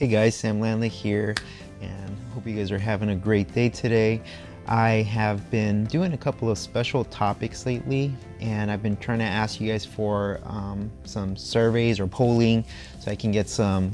Hey guys, Sam Landa here, and hope you guys are having a great day today. I have been doing a couple of special topics lately, and I've been trying to ask you guys for some surveys or polling so I can get some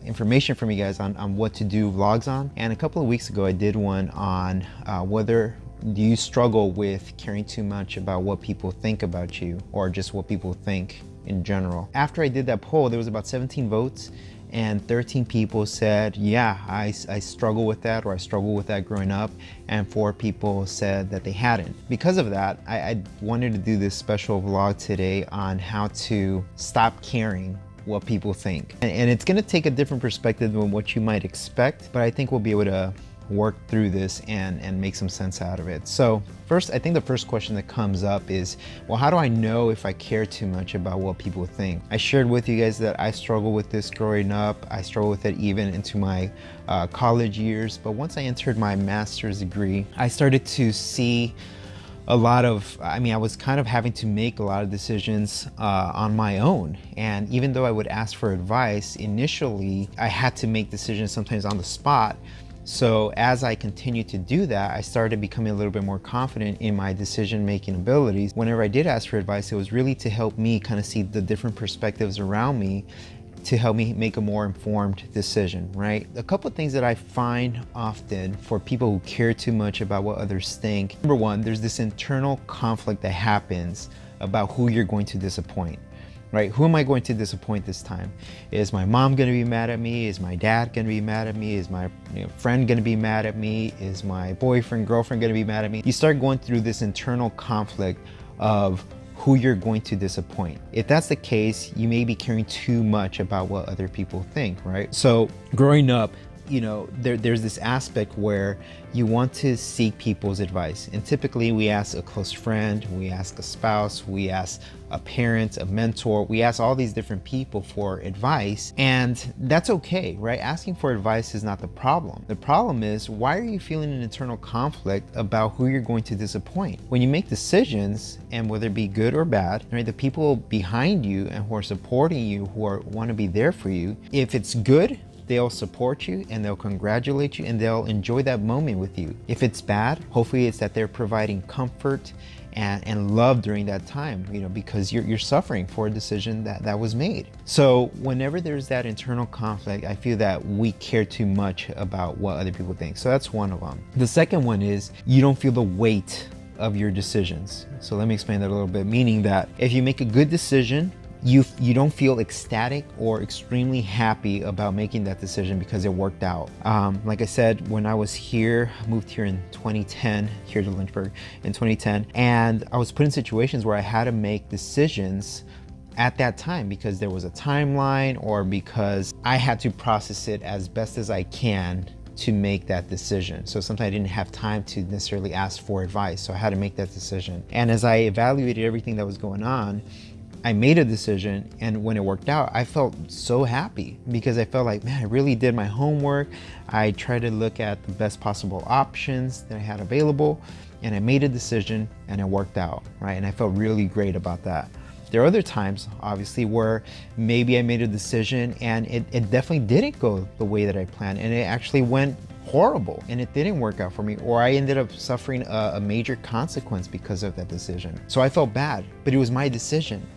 information from you guys on what to do vlogs on. And a couple of weeks ago I did one on whether do you struggle with caring too much about what people think about you, or just what people think in general. After I did that poll, there was about 17 votes, and 13 people said, yeah, I struggle with that, or I struggle with that growing up, and 4 people said that they hadn't. Because of that, I wanted to do this special vlog today on how to stop caring what people think. And it's gonna take a different perspective than what you might expect, but I think we'll be able to work through this and make some sense out of it. So first, I think the first question that comes up is, well, how do I know if I care too much about what people think? I shared with you guys that I struggle with this growing up. I struggle with it even into my college years. But once I entered my master's degree, I started to see a lot of, I was kind of having to make a lot of decisions on my own. And even though I would ask for advice, initially I had to make decisions sometimes on the spot. So as I continued to do that, I started becoming a little bit more confident in my decision-making abilities. Whenever I did ask for advice, it was really to help me kind of see the different perspectives around me to help me make a more informed decision, right? A couple of things that I find often for people who care too much about what others think. Number one, there's this internal conflict that happens about who you're going to disappoint. Right? Who am I going to disappoint this time? Is my mom going to be mad at me? Is my dad going to be mad at me? Is my friend going to be mad at me? Is my boyfriend, girlfriend going to be mad at me? You start going through this internal conflict of who you're going to disappoint. If that's the case, you may be caring too much about what other people think, right? So growing up, there's this aspect where you want to seek people's advice. And typically we ask a close friend, we ask a spouse, we ask a parent, a mentor, we ask all these different people for advice. And that's okay, right? Asking for advice is not the problem. The problem is, why are you feeling an internal conflict about who you're going to disappoint? When you make decisions, and whether it be good or bad, right, the people behind you and who are supporting you, who want to be there for you, if it's good, they'll support you and they'll congratulate you and they'll enjoy that moment with you. If it's bad, hopefully it's that they're providing comfort and love during that time, because you're suffering for a decision that was made. So whenever there's that internal conflict, I feel that we care too much about what other people think. So that's one of them. The second one is you don't feel the weight of your decisions. So let me explain that a little bit, meaning that if you make a good decision, you don't feel ecstatic or extremely happy about making that decision because it worked out. Like I said, when I was here, I moved here in 2010, here to Lynchburg in 2010, and I was put in situations where I had to make decisions at that time because there was a timeline, or because I had to process it as best as I can to make that decision. So sometimes I didn't have time to necessarily ask for advice, so I had to make that decision. And as I evaluated everything that was going on, I made a decision, and when it worked out, I felt so happy because I felt like, man, I really did my homework. I tried to look at the best possible options that I had available, and I made a decision and it worked out, right? And I felt really great about that. There are other times, obviously, where maybe I made a decision and it definitely didn't go the way that I planned, and it actually went horrible and it didn't work out for me, or I ended up suffering a major consequence because of that decision. So I felt bad, but it was my decision.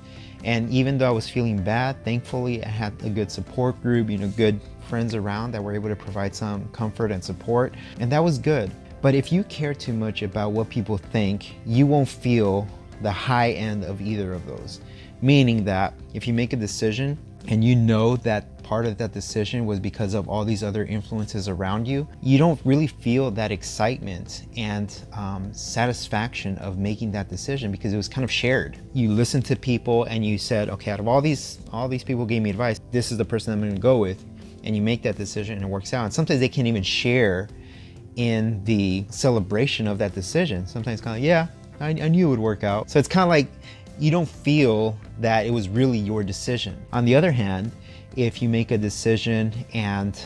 And even though I was feeling bad, thankfully I had a good support group, good friends around that were able to provide some comfort and support, and that was good. But if you care too much about what people think, you won't feel the high end of either of those. Meaning that if you make a decision and you know that part of that decision was because of all these other influences around you, you don't really feel that excitement and satisfaction of making that decision because it was kind of shared. You listened to people and you said, okay, out of all these people gave me advice, this is the person I'm gonna go with, and you make that decision and it works out. And sometimes they can't even share in the celebration of that decision. Sometimes kind of, yeah, I knew it would work out. So it's kind of like you don't feel that it was really your decision. On the other hand, if you make a decision and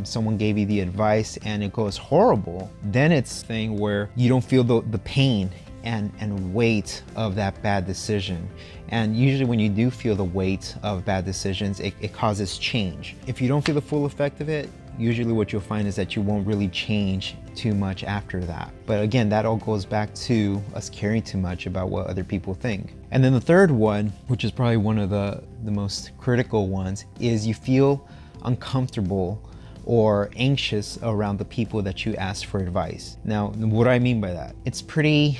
someone gave you the advice and it goes horrible, then it's a thing where you don't feel the pain and weight of that bad decision. And usually when you do feel the weight of bad decisions, it causes change. If you don't feel the full effect of it, usually what you'll find is that you won't really change too much after that. But again, that all goes back to us caring too much about what other people think. And then the third one, which is probably one of the most critical ones, is you feel uncomfortable or anxious around the people that you ask for advice. Now, what do I mean by that? It's pretty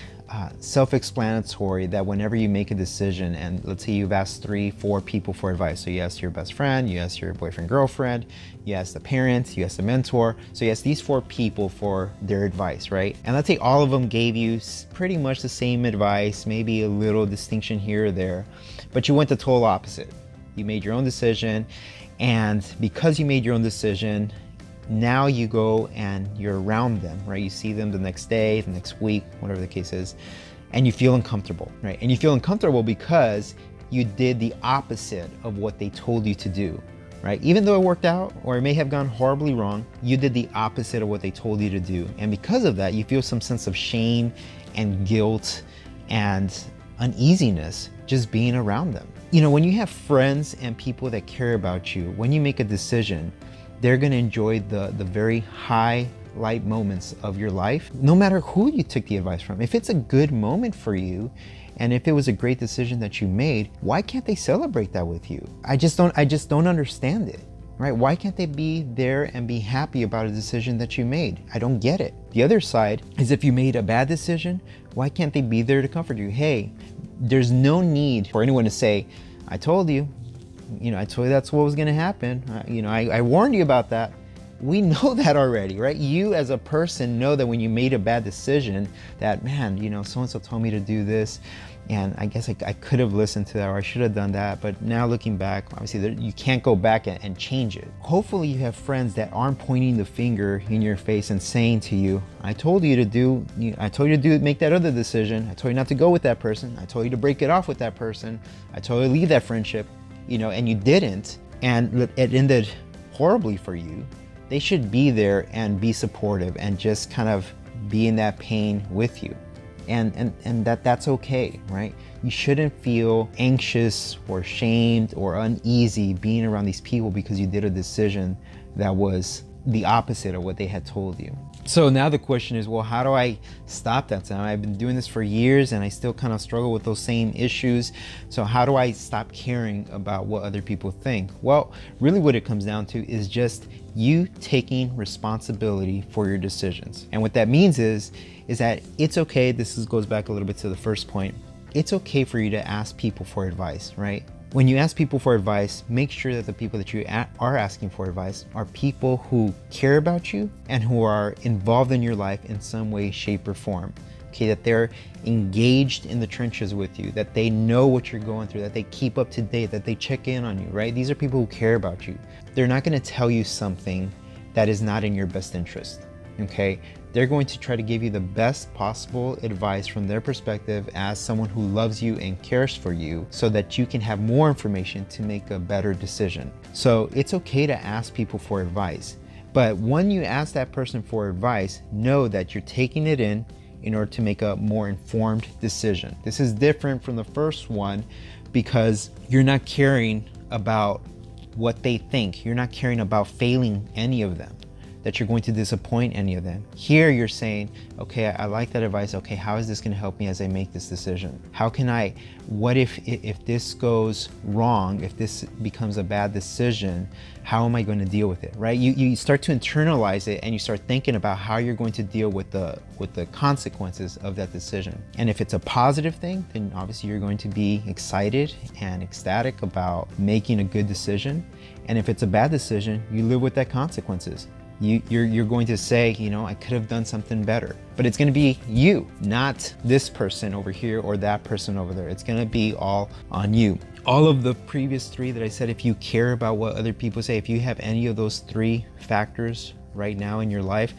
self-explanatory that whenever you make a decision, and let's say you've asked 3-4 people for advice, so you asked your best friend, you asked your boyfriend, girlfriend, you asked the parents, you asked the mentor, so you asked these 4 people for their advice, right? And let's say all of them gave you pretty much the same advice, maybe a little distinction here or there, but you went the total opposite. You made your own decision, and because you made your own decision, now you go and you're around them, right? You see them the next day, the next week, whatever the case is, and you feel uncomfortable, right? And you feel uncomfortable because you did the opposite of what they told you to do, right? Even though it worked out, or it may have gone horribly wrong, you did the opposite of what they told you to do. And because of that, you feel some sense of shame and guilt and uneasiness just being around them. You know, when you have friends and people that care about you, when you make a decision, they're going to enjoy the very highlight moments of your life, no matter who you took the advice from. If it's a good moment for you, and if it was a great decision that you made, why can't they celebrate that with you? I just don't understand it, right? Why can't they be there and be happy about a decision that you made? I don't get it. The other side is, if you made a bad decision, why can't they be there to comfort you? Hey, there's no need for anyone to say, I told you, I told you that's what was going to happen. I warned you about that. We know that already, right? You as a person know that when you made a bad decision that, man, so-and-so told me to do this, and I guess I could have listened to that, or I should have done that. But now looking back, obviously you can't go back and change it. Hopefully you have friends that aren't pointing the finger in your face and saying to you, I told you to make that other decision. I told you not to go with that person. I told you to break it off with that person. I told you to leave that friendship. And you didn't, and it ended horribly for you. They should be there and be supportive and just kind of be in that pain with you. And that's okay, right? You shouldn't feel anxious or shamed or uneasy being around these people because you did a decision that was the opposite of what they had told you. So now the question is, well, how do I stop that? So I've been doing this for years and I still kind of struggle with those same issues. So how do I stop caring about what other people think? Well, really what it comes down to is just you taking responsibility for your decisions. And what that means is that it's okay. Goes back a little bit to the first point. It's okay for you to ask people for advice, right? When you ask people for advice, make sure that the people that you are asking for advice are people who care about you and who are involved in your life in some way, shape, or form. Okay, that they're engaged in the trenches with you, that they know what you're going through, that they keep up to date, that they check in on you, right? These are people who care about you. They're not going to tell you something that is not in your best interest, okay? They're going to try to give you the best possible advice from their perspective as someone who loves you and cares for you, so that you can have more information to make a better decision. So it's okay to ask people for advice, but when you ask that person for advice, know that you're taking it in order to make a more informed decision. This is different from the first one because you're not caring about what they think. You're not caring about failing any of them, that you're going to disappoint any of them. Here you're saying, okay, I like that advice. Okay, how is this going to help me as I make this decision? What if this goes wrong, if this becomes a bad decision, how am I going to deal with it, right? You start to internalize it and you start thinking about how you're going to deal with the consequences of that decision. And if it's a positive thing, then obviously you're going to be excited and ecstatic about making a good decision. And if it's a bad decision, you live with that consequences. You're going to say, I could have done something better. But it's going to be you, not this person over here or that person over there. It's going to be all on you. All of the previous 3 that I said, if you care about what other people say, if you have any of those 3 factors right now in your life,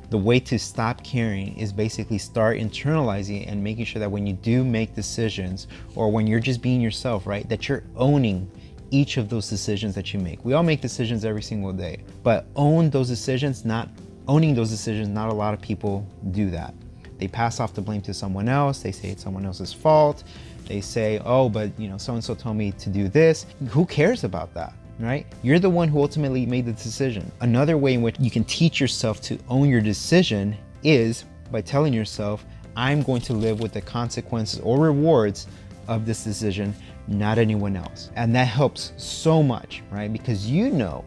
the way to stop caring is basically start internalizing and making sure that when you do make decisions, or when you're just being yourself, right, that you're owning each of those decisions that you make. We all make decisions every single day, but owning those decisions, not a lot of people do that. They pass off the blame to someone else. They say it's someone else's fault. They say, oh, but so-and-so told me to do this. Who cares about that, right? You're the one who ultimately made the decision. Another way in which you can teach yourself to own your decision is by telling yourself, I'm going to live with the consequences or rewards of this decision, not anyone else. And that helps so much, right? Because you know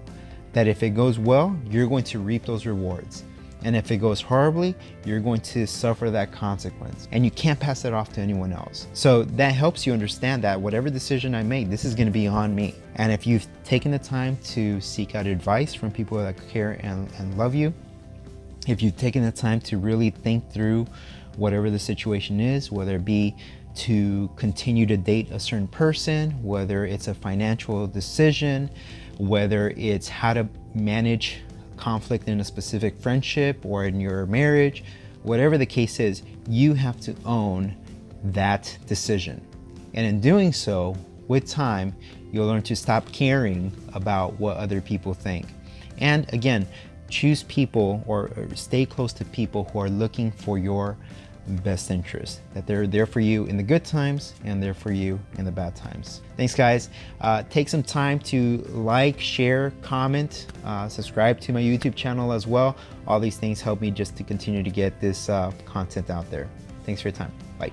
that if it goes well, you're going to reap those rewards. And if it goes horribly, you're going to suffer that consequence. And you can't pass that off to anyone else. So that helps you understand that whatever decision I make, this is going to be on me. And if you've taken the time to seek out advice from people that care and love you, if you've taken the time to really think through whatever the situation is, whether it be to continue to date a certain person, whether it's a financial decision, whether it's how to manage conflict in a specific friendship or in your marriage, whatever the case is, you have to own that decision. And in doing so, with time, you'll learn to stop caring about what other people think. And again, choose people or stay close to people who are looking for your best interest, that they're there for you in the good times and there for you in the bad times. Thanks, guys. Take some time to like, share, comment, subscribe to my YouTube channel as well. All these things help me just to continue to get this content out there. Thanks for your time. Bye.